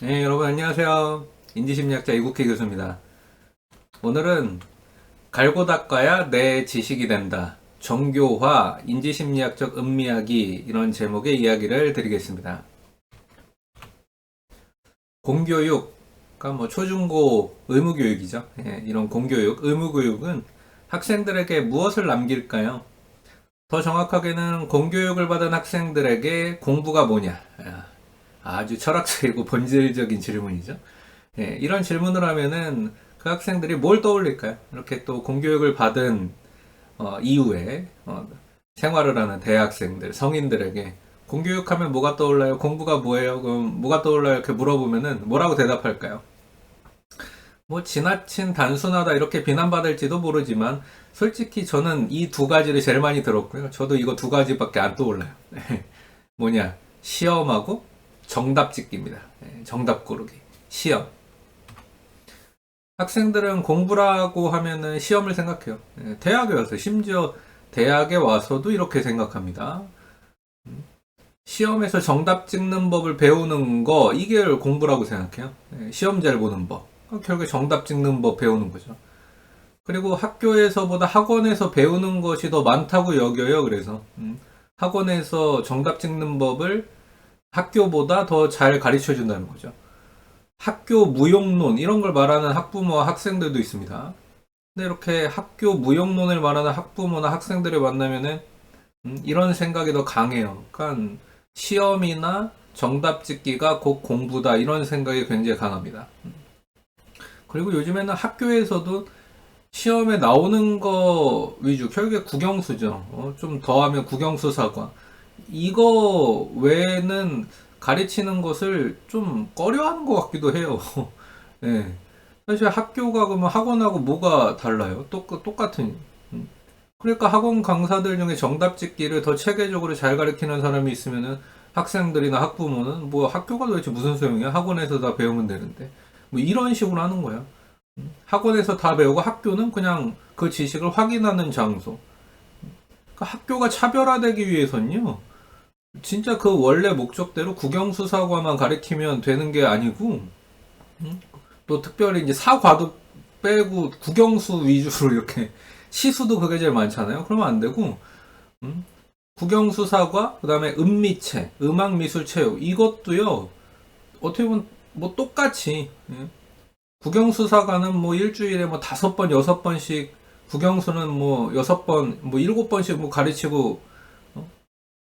네, 여러분 안녕하세요. 인지심리학자 이국희 교수입니다. 오늘은 갈고 닦아야 내 지식이 된다. 정교화, 인지심리학적 음미하기 이런 제목의 이야기를 드리겠습니다. 공교육, 그러니까 뭐 초중고 의무교육이죠. 예, 이런 공교육, 의무교육은 학생들에게 무엇을 남길까요? 더 정확하게는 공교육을 받은 학생들에게 공부가 뭐냐? 아주 철학적이고 본질적인 질문이죠. 예, 이런 질문을 하면은 그 학생들이 뭘 떠올릴까요? 이렇게 또 공교육을 받은 이후에 생활을 하는 대학생들, 성인들에게 공교육하면 뭐가 떠올라요? 공부가 뭐예요? 그럼 뭐가 떠올라요? 이렇게 물어보면은 뭐라고 대답할까요? 뭐 지나친 단순하다 이렇게 비난받을지도 모르지만 솔직히 저는 이 두 가지를 제일 많이 들었고요. 저도 이거 두 가지밖에 안 떠올라요. 뭐냐? 시험하고 정답 짓기입니다. 정답 고르기. 시험. 학생들은 공부라고 하면은 시험을 생각해요. 대학에 와서, 심지어 대학에 와서도 이렇게 생각합니다. 시험에서 정답 찍는 법을 배우는 거, 이게 공부라고 생각해요. 시험 잘 보는 법. 결국에 정답 찍는 법 배우는 거죠. 그리고 학교에서보다 학원에서 배우는 것이 더 많다고 여겨요. 그래서 학원에서 정답 찍는 법을 학교보다 더 잘 가르쳐 준다는 거죠. 학교 무용론 이런 걸 말하는 학부모와 학생들도 있습니다. 근데 이렇게 학교 무용론을 말하는 학부모나 학생들을 만나면은 이런 생각이 더 강해요. 그러니까 시험이나 정답 짓기가 곧 공부다 이런 생각이 굉장히 강합니다. 그리고 요즘에는 학교에서도 시험에 나오는 거 위주, 결국에 국영수죠. 좀 더하면 국영수 사과. 이거 외에는 가르치는 것을 좀 꺼려하는 것 같기도 해요. 예. 사실 학교가 그러면 학원하고 뭐가 달라요? 똑같은. 그러니까 학원 강사들 중에 정답 짓기를 더 체계적으로 잘 가르치는 사람이 있으면은 학생들이나 학부모는 뭐 학교가 도대체 무슨 소용이야? 학원에서 다 배우면 되는데. 뭐 이런 식으로 하는 거야. 학원에서 다 배우고 학교는 그냥 그 지식을 확인하는 장소. 그러니까 학교가 차별화되기 위해서는요. 진짜 그 원래 목적대로 국영수사과만 가리키면 되는 게 아니고, 또 특별히 이제 사과도 빼고 국영수 위주로 이렇게, 시수도 그게 제일 많잖아요. 그러면 안 되고, 국영수사과, 그 다음에 음미체, 음악미술체육, 이것도요, 어떻게 보면 뭐 똑같이, 국영수사과는 뭐 일주일에 뭐 5번, 6번씩, 국영수는 뭐 6번, 뭐 7번씩 뭐 가르치고,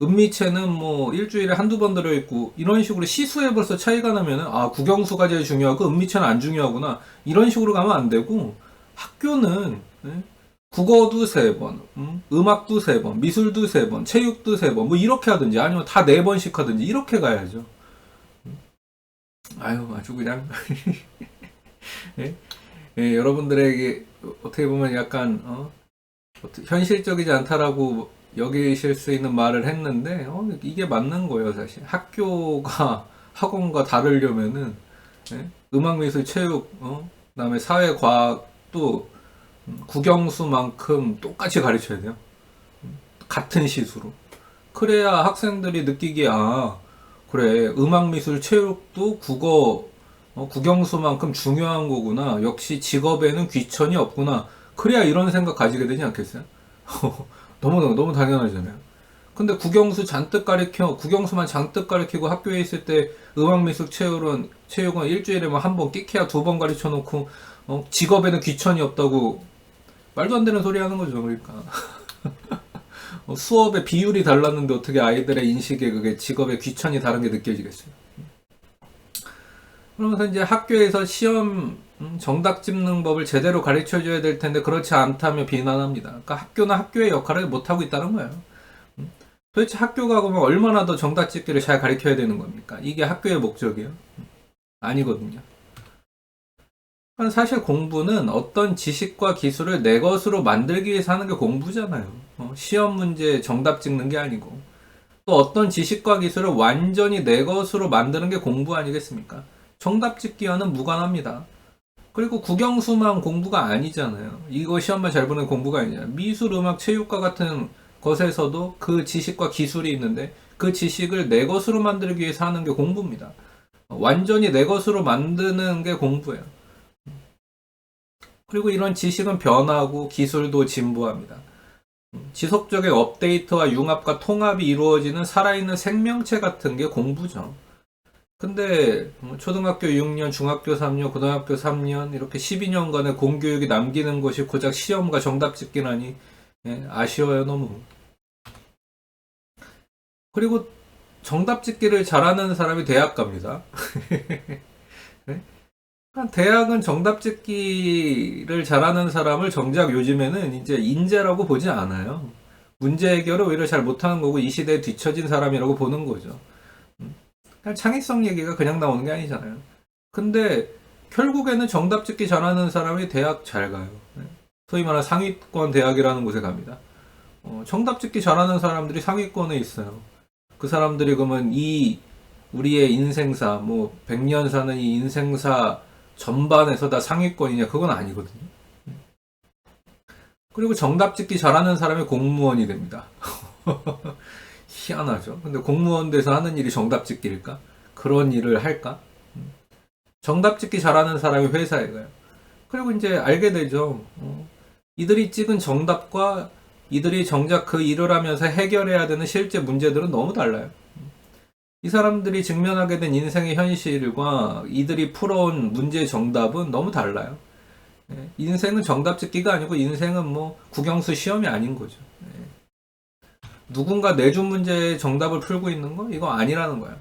음미체는 뭐 일주일에 한두 번 들어있고 이런 식으로 시수에 벌써 차이가 나면은 아 국영수가 제일 중요하고 음미체는 안 중요하구나 이런 식으로 가면 안 되고 학교는 국어도 3번, 음악도 3번, 미술도 3번, 체육도 3번 뭐 이렇게 하든지 아니면 다 4번씩 하든지 이렇게 가야죠. 아유 아주 그냥 예? 예, 여러분들에게 어떻게 보면 약간 현실적이지 않다라고 여기실 수 있는 말을 했는데 이게 맞는 거예요 사실. 학교가 학원과 다르려면은 음악미술 체육 그다음에 사회과학도 국영수만큼 똑같이 가르쳐야 돼요. 같은 시수로. 그래야 학생들이 느끼기에 아 그래 음악미술 체육도 국어 국영수만큼 중요한 거구나. 역시 직업에는 귀천이 없구나. 그래야 이런 생각 가지게 되지 않겠어요? 너무 당연하잖아요. 근데 국영수만 잔뜩 가르치고 학교에 있을 때 체육은 일주일에 뭐 한 번, 끼케야 2번 가르쳐 놓고, 직업에는 귀천이 없다고 말도 안 되는 소리 하는 거죠. 그러니까. 수업의 비율이 달랐는데 어떻게 아이들의 인식에 그게 직업의 귀천이 다른 게 느껴지겠어요. 그러면서 이제 학교에서 시험 정답 짚는 법을 제대로 가르쳐 줘야 될 텐데 그렇지 않다며 비난합니다. 그러니까 학교는 학교의 역할을 못 하고 있다는 거예요. 도대체 학교가 그러면 얼마나 더 정답 짚기를 잘 가르쳐야 되는 겁니까? 이게 학교의 목적이에요? 아니거든요. 그러니까 사실 공부는 어떤 지식과 기술을 내 것으로 만들기 위해서 하는 게 공부잖아요. 시험 문제 정답 찍는 게 아니고. 또 어떤 지식과 기술을 완전히 내 것으로 만드는 게 공부 아니겠습니까? 정답 짓기와는 무관합니다. 그리고 국영수만 공부가 아니잖아요. 이거 시험만 잘 보는 공부가 아니잖아요. 미술, 음악, 체육과 같은 것에서도 그 지식과 기술이 있는데 그 지식을 내 것으로 만들기 위해서 하는 게 공부입니다. 완전히 내 것으로 만드는 게 공부예요. 그리고 이런 지식은 변하고 기술도 진보합니다. 지속적인 업데이트와 융합과 통합이 이루어지는 살아있는 생명체 같은 게 공부죠. 근데 초등학교 6년, 중학교 3년, 고등학교 3년 이렇게 12년간의 공교육이 남기는 것이 고작 시험과 정답 찍기라니 아쉬워요 너무. 그리고 정답 찍기를 잘하는 사람이 대학 갑니다. 네? 대학은 정답 찍기를 잘하는 사람을 정작 요즘에는 이제 인재라고 보지 않아요. 문제 해결을 오히려 잘 못하는 거고 이 시대에 뒤처진 사람이라고 보는 거죠. 그냥 창의성 얘기가 그냥 나오는 게 아니잖아요. 근데 결국에는 정답 찍기 잘하는 사람이 대학 잘 가요. 소위 말하는 상위권 대학이라는 곳에 갑니다. 정답 찍기 잘하는 사람들이 상위권에 있어요. 그 사람들이 그러면 이 우리의 인생사, 뭐 100년 사는 이 인생사 전반에서 다 상위권이냐? 그건 아니거든요. 그리고 정답 찍기 잘하는 사람이 공무원이 됩니다. 희한하죠. 근데 공무원 돼서 하는 일이 정답 찍기일까? 그런 일을 할까? 정답 찍기 잘하는 사람이 회사에 가요. 그리고 이제 알게 되죠. 이들이 찍은 정답과 이들이 정작 그 일을 하면서 해결해야 되는 실제 문제들은 너무 달라요. 이 사람들이 직면하게 된 인생의 현실과 이들이 풀어온 문제의 정답은 너무 달라요. 인생은 정답 찍기가 아니고 인생은 뭐 국영수 시험이 아닌 거죠. 누군가 내준 문제의 정답을 풀고 있는 거? 이거 아니라는 거야.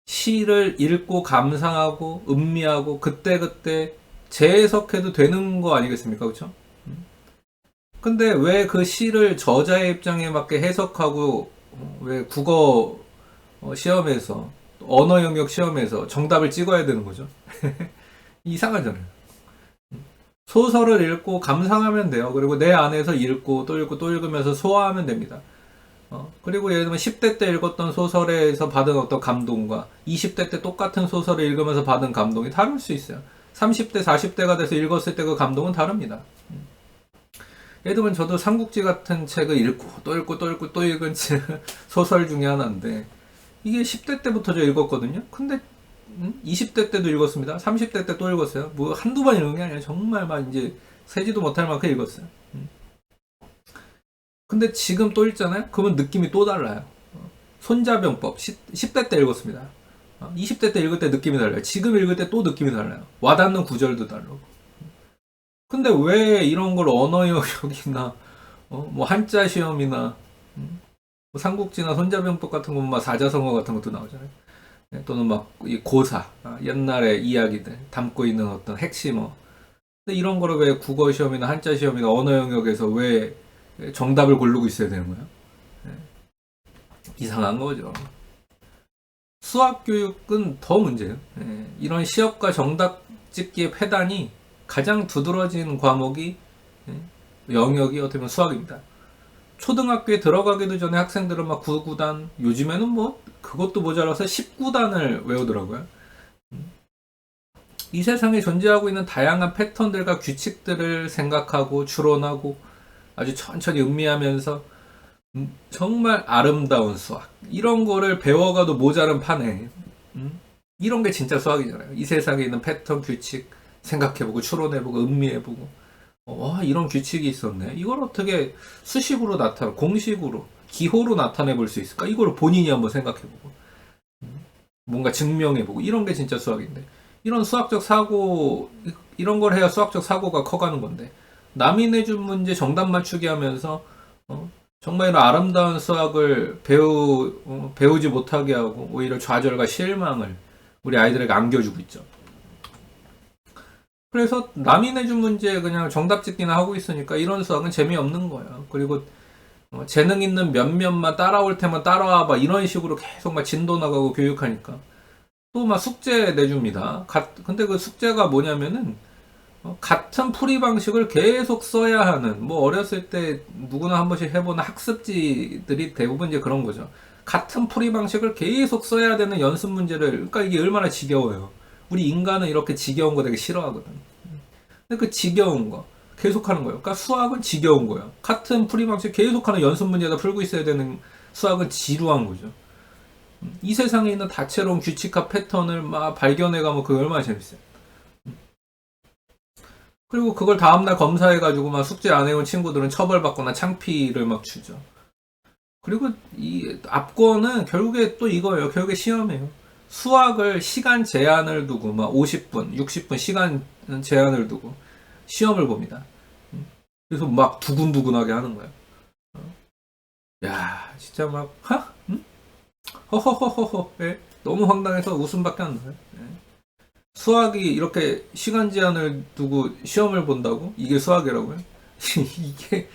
시를 읽고 감상하고 음미하고 그때그때 재해석해도 되는 거 아니겠습니까? 그렇죠? 근데 왜 그 시를 저자의 입장에 맞게 해석하고 왜 국어 시험에서 언어 영역 시험에서 정답을 찍어야 되는 거죠? 이상하잖아요. 소설을 읽고 감상하면 돼요. 그리고 내 안에서 읽고 또 읽고 또 읽으면서 소화하면 됩니다. 그리고 예를 들면 10대 때 읽었던 소설에서 받은 어떤 감동과 20대 때 똑같은 소설을 읽으면서 받은 감동이 다를 수 있어요. 30대, 40대가 돼서 읽었을 때 그 감동은 다릅니다. 예를 들면 저도 삼국지 같은 책을 읽고 또 읽고 또 읽고 또 읽은 소설 중에 하나인데 이게 10대 때부터 저 읽었거든요. 근데 20대 때도 읽었습니다. 30대 때 또 읽었어요. 뭐 한두 번 읽은 게 아니라 정말 막 이제 세지도 못할 만큼 읽었어요. 근데 지금 또 읽잖아요? 그러면 느낌이 또 달라요. 손자병법 10대 때 읽었습니다. 20대 때 읽을 때 느낌이 달라요. 지금 읽을 때 또 느낌이 달라요. 와닿는 구절도 다르고. 근데 왜 이런 걸 언어 영역이나 뭐 한자 시험이나 뭐 삼국지나 손자병법 같은 거면 막 사자성어 같은 것도 나오잖아요. 또는 막 이 고사 옛날의 이야기들 담고 있는 어떤 핵심어. 근데 이런 거를 왜 국어 시험이나 한자 시험이나 언어 영역에서 왜 정답을 고르고 있어야 되는 거야? 이상한 거죠. 수학 교육은 더 문제예요. 이런 시험과 정답 찍기의 패단이 가장 두드러진 과목이 영역이 어떻게 보면 수학입니다. 초등학교에 들어가기도 전에 학생들은 막 9구단, 요즘에는 뭐 그것도 모자라서 10구단을 외우더라고요. 이 세상에 존재하고 있는 다양한 패턴들과 규칙들을 생각하고 추론하고 아주 천천히 음미하면서 정말 아름다운 수학 이런 거를 배워가도 모자른 판에 이런 게 진짜 수학이잖아요. 이 세상에 있는 패턴 규칙 생각해보고 추론해보고 음미해보고 와 이런 규칙이 있었네. 이걸 어떻게 수식으로 나타나 공식으로 기호로 나타내 볼 수 있을까? 이걸 본인이 한번 생각해보고 뭔가 증명해보고 이런 게 진짜 수학인데 이런 수학적 사고 이런 걸 해야 수학적 사고가 커가는 건데 남이 내준 문제 정답 맞추기 하면서 정말 이런 아름다운 수학을 배우지 못하게 하고 오히려 좌절과 실망을 우리 아이들에게 안겨주고 있죠. 그래서 남이 내준 문제 그냥 정답 찍기나 하고 있으니까 이런 수학은 재미없는 거예요. 그리고 재능 있는 몇몇만 따라올 테면 따라와봐 이런 식으로 계속 막 진도 나가고 교육하니까 또 막 숙제 내줍니다. 근데 그 숙제가 뭐냐면은 같은 풀이 방식을 계속 써야 하는 뭐 어렸을 때 누구나 한 번씩 해보는 학습지들이 대부분 이제 그런 거죠. 같은 풀이 방식을 계속 써야 되는 연습 문제를 그러니까 이게 얼마나 지겨워요. 우리 인간은 이렇게 지겨운 거 되게 싫어하거든. 근데 그 지겨운 거 계속하는 거예요. 그러니까 수학은 지겨운 거예요. 같은 풀이 방식 계속하는 연습 문제다 풀고 있어야 되는 수학은 지루한 거죠. 이 세상에 있는 다채로운 규칙화 패턴을 막 발견해가면 그게 얼마나 재밌어요. 그리고 그걸 다음날 검사해가지고 막 숙제 안 해온 친구들은 처벌받거나 창피를 막 주죠. 그리고 이 압권은 결국에 또 이거예요. 결국에 시험이에요. 수학을 시간 제한을 두고 막 50분, 60분 시간 제한을 두고 시험을 봅니다. 그래서 막 두근두근하게 하는 거예요. 야, 진짜 막 허허허허허. 예? 너무 황당해서 웃음밖에 안 나요. 예. 수학이 이렇게 시간 제한을 두고 시험을 본다고? 이게 수학이라고요? 이게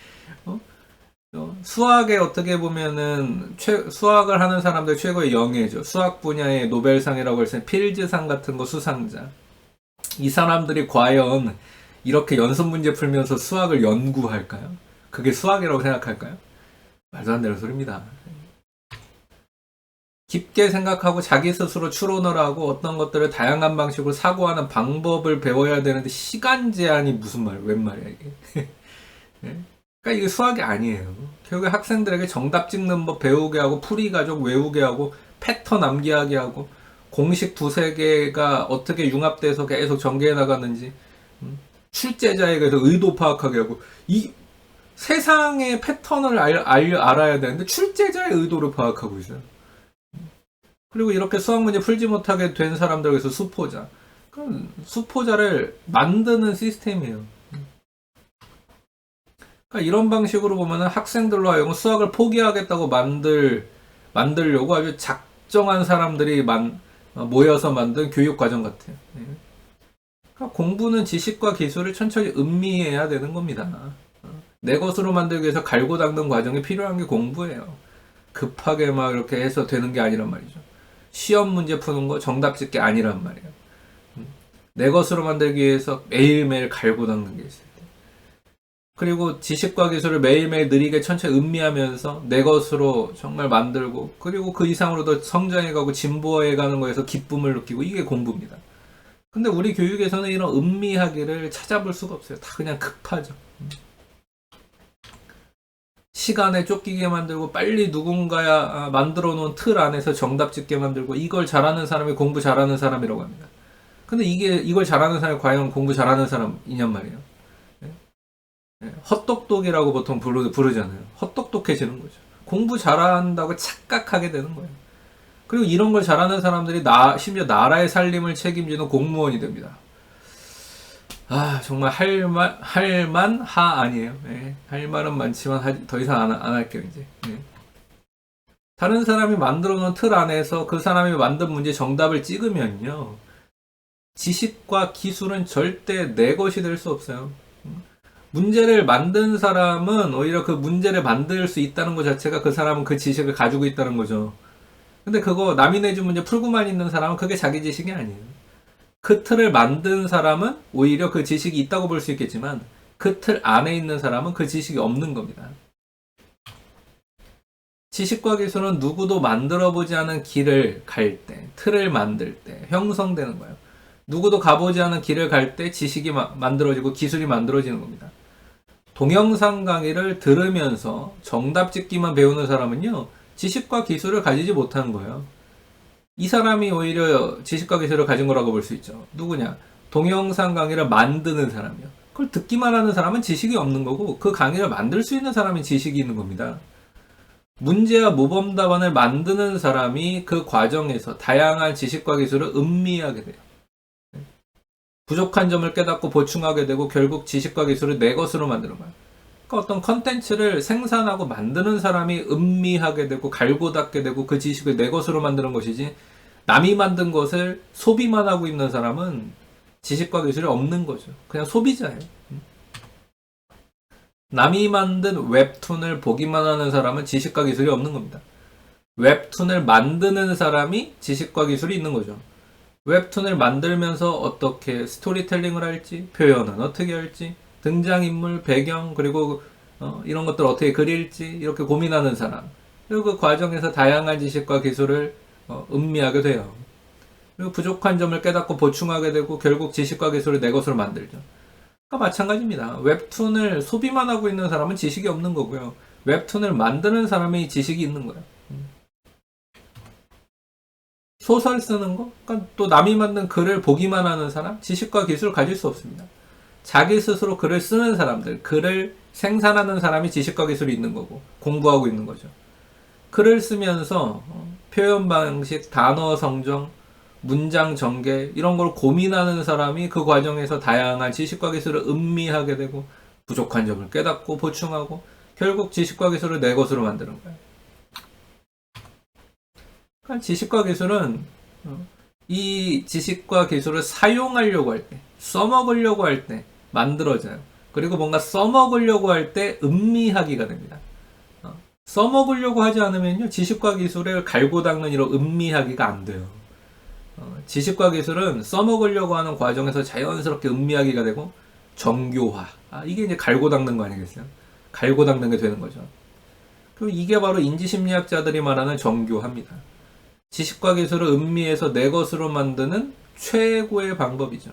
수학에 어떻게 보면은 수학을 하는 사람들 최고의 영예죠. 수학 분야의 노벨상이라고 해서 필즈상 같은 거 수상자. 이 사람들이 과연 이렇게 연습 문제 풀면서 수학을 연구할까요? 그게 수학이라고 생각할까요? 말도 안 되는 소리입니다. 깊게 생각하고 자기 스스로 추론을 하고 어떤 것들을 다양한 방식으로 사고하는 방법을 배워야 되는데 시간 제한이 무슨 말, 웬 말이야 이게. 그러니까 이게 수학이 아니에요. 결국에 학생들에게 정답 찍는 법 배우게 하고 풀이 가족 외우게 하고 패턴 암기하게 하고 공식 두세 개가 어떻게 융합돼서 계속 전개해 나가는지 출제자에게서 의도 파악하게 하고 이 세상의 패턴을 알아야 되는데 출제자의 의도를 파악하고 있어요. 그리고 이렇게 수학 문제 풀지 못하게 된 사람들에게서 수포자. 그럼 수포자를 만드는 시스템이에요. 그러니까 이런 방식으로 보면은 학생들로 하여금 수학을 포기하겠다고 만들려고 아주 작정한 사람들이 모여서 만든 교육 과정 같아요. 그러니까 공부는 지식과 기술을 천천히 음미해야 되는 겁니다. 내 것으로 만들기 위해서 갈고 닦는 과정이 필요한 게 공부예요. 급하게 막 이렇게 해서 되는 게 아니란 말이죠. 시험 문제 푸는 거 정답 짓기 아니란 말이에요. 내 것으로 만들기 위해서 매일매일 갈고 닦는 게 있어요. 그리고 지식과 기술을 매일매일 느리게 천천히 음미하면서 내 것으로 정말 만들고 그리고 그 이상으로 더 성장해가고 진보해가는 거에서 기쁨을 느끼고 이게 공부입니다. 근데 우리 교육에서는 이런 음미하기를 찾아볼 수가 없어요. 다 그냥 급하죠. 시간에 쫓기게 만들고 빨리 누군가야 만들어 놓은 틀 안에서 정답 짓게 만들고 이걸 잘하는 사람이 공부 잘하는 사람이라고 합니다. 근데 이걸 잘하는 사람이 과연 공부 잘하는 사람이냔 말이에요. 헛똑똑이라고 보통 부르잖아요. 헛똑똑해지는 거죠. 공부 잘한다고 착각하게 되는 거예요. 그리고 이런 걸 잘하는 사람들이 심지어 나라의 살림을 책임지는 공무원이 됩니다. 아, 정말 할만하 아니에요. 네, 할 말은 많지만 더 이상 안 할게요, 이제. 네. 다른 사람이 만들어 놓은 틀 안에서 그 사람이 만든 문제 정답을 찍으면요. 지식과 기술은 절대 내 것이 될 수 없어요. 문제를 만든 사람은 오히려 그 문제를 만들 수 있다는 것 자체가 그 사람은 그 지식을 가지고 있다는 거죠. 근데 그거 남이 내준 문제 풀고만 있는 사람은 그게 자기 지식이 아니에요. 그 틀을 만든 사람은 오히려 그 지식이 있다고 볼 수 있겠지만 그 틀 안에 있는 사람은 그 지식이 없는 겁니다. 지식과 기술은 누구도 만들어보지 않은 길을 갈 때, 틀을 만들 때 형성되는 거예요. 누구도 가보지 않은 길을 갈 때 지식이 만들어지고 기술이 만들어지는 겁니다. 동영상 강의를 들으면서 정답 짓기만 배우는 사람은요, 지식과 기술을 가지지 못하는 거예요. 이 사람이 오히려 지식과 기술을 가진 거라고 볼 수 있죠. 누구냐? 동영상 강의를 만드는 사람이요. 그걸 듣기만 하는 사람은 지식이 없는 거고 그 강의를 만들 수 있는 사람이 지식이 있는 겁니다. 문제와 모범 답안을 만드는 사람이 그 과정에서 다양한 지식과 기술을 음미하게 돼요. 부족한 점을 깨닫고 보충하게 되고 결국 지식과 기술을 내 것으로 만드는 거예요. 그러니까 어떤 컨텐츠를 생산하고 만드는 사람이 음미하게 되고 갈고 닦게 되고 그 지식을 내 것으로 만드는 것이지 남이 만든 것을 소비만 하고 있는 사람은 지식과 기술이 없는 거죠. 그냥 소비자예요. 남이 만든 웹툰을 보기만 하는 사람은 지식과 기술이 없는 겁니다. 웹툰을 만드는 사람이 지식과 기술이 있는 거죠. 웹툰을 만들면서 어떻게 스토리텔링을 할지, 표현은 어떻게 할지, 등장인물, 배경, 그리고 이런 것들 어떻게 그릴지 이렇게 고민하는 사람. 그리고 그 과정에서 다양한 지식과 기술을 음미하게 돼요. 그리고 부족한 점을 깨닫고 보충하게 되고 결국 지식과 기술을 내 것으로 만들죠. 그러니까 마찬가지입니다. 웹툰을 소비만 하고 있는 사람은 지식이 없는 거고요. 웹툰을 만드는 사람이 지식이 있는 거예요. 소설 쓰는 거, 그러니까 또 남이 만든 글을 보기만 하는 사람, 지식과 기술을 가질 수 없습니다. 자기 스스로 글을 쓰는 사람들, 글을 생산하는 사람이 지식과 기술이 있는 거고 공부하고 있는 거죠. 글을 쓰면서 표현 방식, 단어 성정, 문장 전개 이런 걸 고민하는 사람이 그 과정에서 다양한 지식과 기술을 음미하게 되고 부족한 점을 깨닫고 보충하고 결국 지식과 기술을 내 것으로 만드는 거예요. 그러니까 지식과 기술은 이 지식과 기술을 사용하려고 할 때, 써먹으려고 할 때 만들어져요. 그리고 뭔가 써먹으려고 할 때 음미하기가 됩니다. 써먹으려고 하지 않으면요, 지식과 기술을 갈고 닦는 이런 음미하기가 안 돼요. 지식과 기술은 써먹으려고 하는 과정에서 자연스럽게 음미하기가 되고 정교화. 이게 이제 갈고 닦는 거 아니겠어요? 갈고 닦는 게 되는 거죠. 그리고 이게 바로 인지심리학자들이 말하는 정교화입니다. 지식과 기술을 음미해서 내 것으로 만드는 최고의 방법이죠.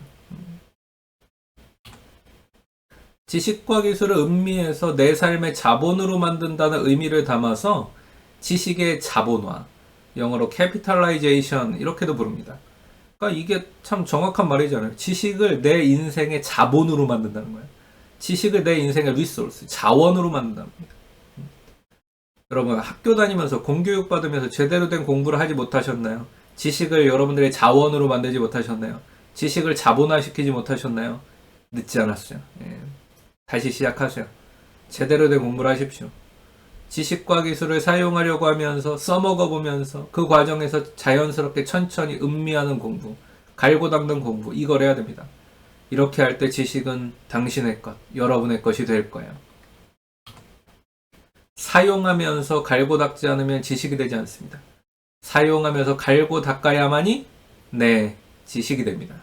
지식과 기술을 음미해서 내 삶의 자본으로 만든다는 의미를 담아서 지식의 자본화, 영어로 capitalization 이렇게도 부릅니다. 그러니까 이게 참 정확한 말이잖아요. 지식을 내 인생의 자본으로 만든다는 거예요. 지식을 내 인생의 리소스, 자원으로 만든다는 겁니다. 여러분 학교 다니면서 공교육 받으면서 제대로 된 공부를 하지 못하셨나요? 지식을 여러분들의 자원으로 만들지 못하셨나요? 지식을 자본화시키지 못하셨나요? 늦지 않았어요. 예. 다시 시작하세요. 제대로 된 공부를 하십시오. 지식과 기술을 사용하려고 하면서 써먹어 보면서 그 과정에서 자연스럽게 천천히 음미하는 공부, 갈고 닦는 공부, 이걸 해야 됩니다. 이렇게 할 때 지식은 당신의 것, 여러분의 것이 될 거예요. 사용하면서 갈고 닦지 않으면 지식이 되지 않습니다. 사용하면서 갈고 닦아야만이 내 지식이 됩니다.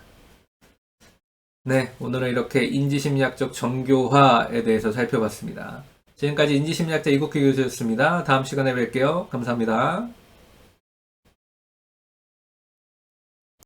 네, 오늘은 이렇게 인지심리학적 정교화에 대해서 살펴봤습니다. 지금까지 인지심리학자 이국희 교수였습니다. 다음 시간에 뵐게요. 감사합니다.